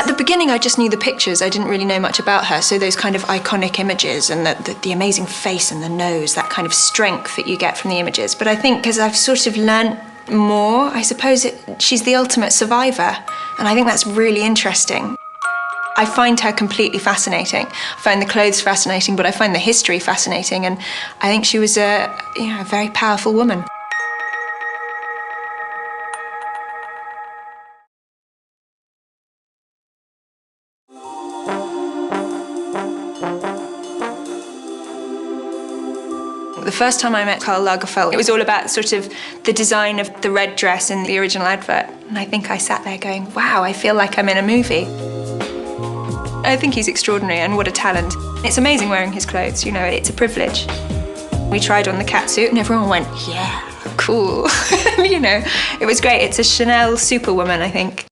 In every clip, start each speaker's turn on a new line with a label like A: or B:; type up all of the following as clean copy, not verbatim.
A: At the beginning, I just knew the pictures. I didn't really know much about her. So those kind of iconic images and the amazing face and the nose, that kind of strength that you get from the images. But I think as I've sort of learnt more, I suppose she's the ultimate survivor. And I think that's really interesting. I find her completely fascinating. I find the clothes fascinating, but I find the history fascinating. And I think she was a very powerful woman. The first time I met Karl Lagerfeld, it was all about sort of the design of the red dress in the original advert. And I think I sat there going, wow, I feel like I'm in a movie. I think he's extraordinary, and what a talent. It's amazing wearing his clothes, you know, it's a privilege. We tried on the catsuit and everyone went, yeah, cool. You know, it was great. It's a Chanel superwoman, I think.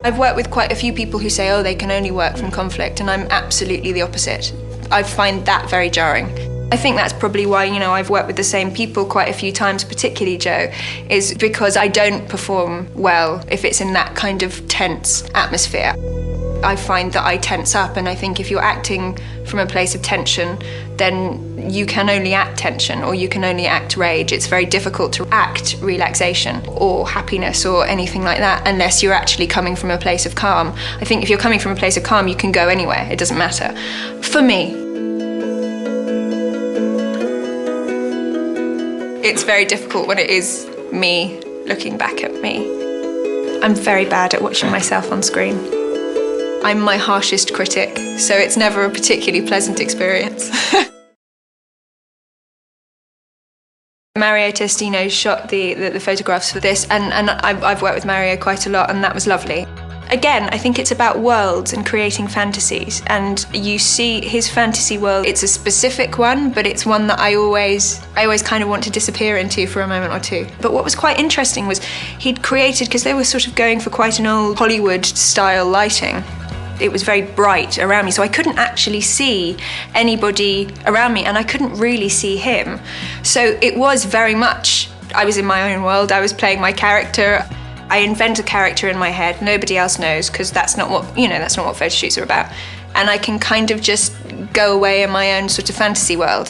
A: I've worked with quite a few people who say, oh, they can only work from conflict, and I'm absolutely the opposite. I find that very jarring. I think that's probably why, you know, I've worked with the same people quite a few times, particularly Joe, is because I don't perform well if it's in that kind of tense atmosphere. I find that I tense up, and I think if you're acting from a place of tension, then you can only act tension or you can only act rage. It's very difficult to act relaxation or happiness or anything like that unless you're actually coming from a place of calm. I think if you're coming from a place of calm, you can go anywhere, it doesn't matter. For me, it's very difficult when it is me looking back at me. I'm very bad at watching myself on screen. I'm my harshest critic, so it's never a particularly pleasant experience. Mario Testino shot the photographs for this, and I've worked with Mario quite a lot, and that was lovely. Again, I think it's about worlds and creating fantasies, and you see his fantasy world. It's a specific one, but it's one that I always kind of want to disappear into for a moment or two. But what was quite interesting was he'd created, because they were sort of going for quite an old Hollywood-style lighting. It was very bright around me, so I couldn't actually see anybody around me, and I couldn't really see him. So it was very much, I was in my own world, I was playing my character. I invent a character in my head, nobody else knows, because that's not what, you know, that's not what photo shoots are about. And I can kind of just go away in my own sort of fantasy world.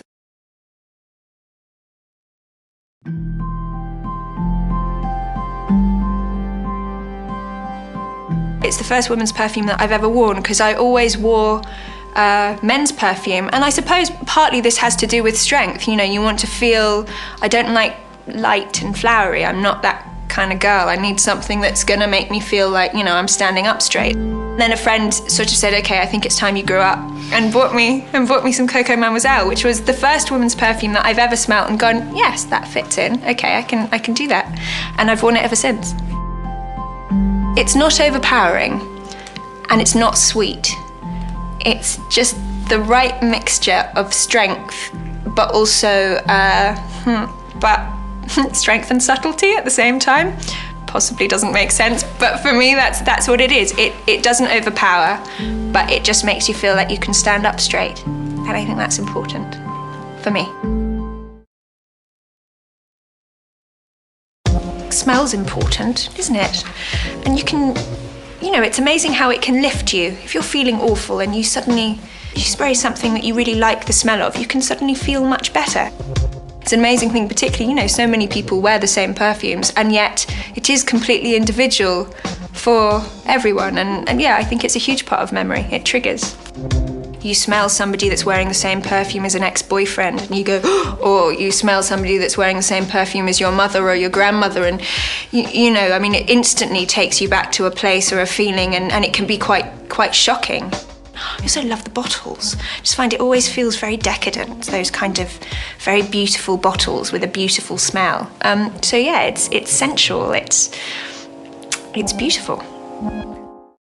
A: It's the first women's perfume that I've ever worn, because I always wore men's perfume. And I suppose partly this has to do with strength. You know, you want to feel, I don't like light and flowery. I'm not that kind of girl. I need something that's gonna make me feel like, you know, I'm standing up straight. Then a friend sort of said, okay, I think it's time you grew up, and bought me some Coco Mlle, which was the first women's perfume that I've ever smelt and gone, yes, that fits in. Okay, I can do that. And I've worn it ever since. It's not overpowering, and it's not sweet. It's just the right mixture of strength, but also strength and subtlety at the same time. Possibly doesn't make sense, but for me that's what it is. It doesn't overpower, but it just makes you feel like you can stand up straight. And I think that's important for me. Smell's important, isn't it? And you can, you know, it's amazing how it can lift you. If you're feeling awful and you spray something that you really like the smell of, you can suddenly feel much better. It's an amazing thing, particularly, you know, so many people wear the same perfumes, and yet it is completely individual for everyone. And yeah, I think it's a huge part of memory. It triggers. You smell somebody that's wearing the same perfume as an ex-boyfriend, and you go, or you smell somebody that's wearing the same perfume as your mother or your grandmother, and you know, I mean, it instantly takes you back to a place or a feeling, and it can be quite shocking. I also love the bottles. I just find it always feels very decadent, those kind of very beautiful bottles with a beautiful smell. So yeah, it's sensual, it's beautiful.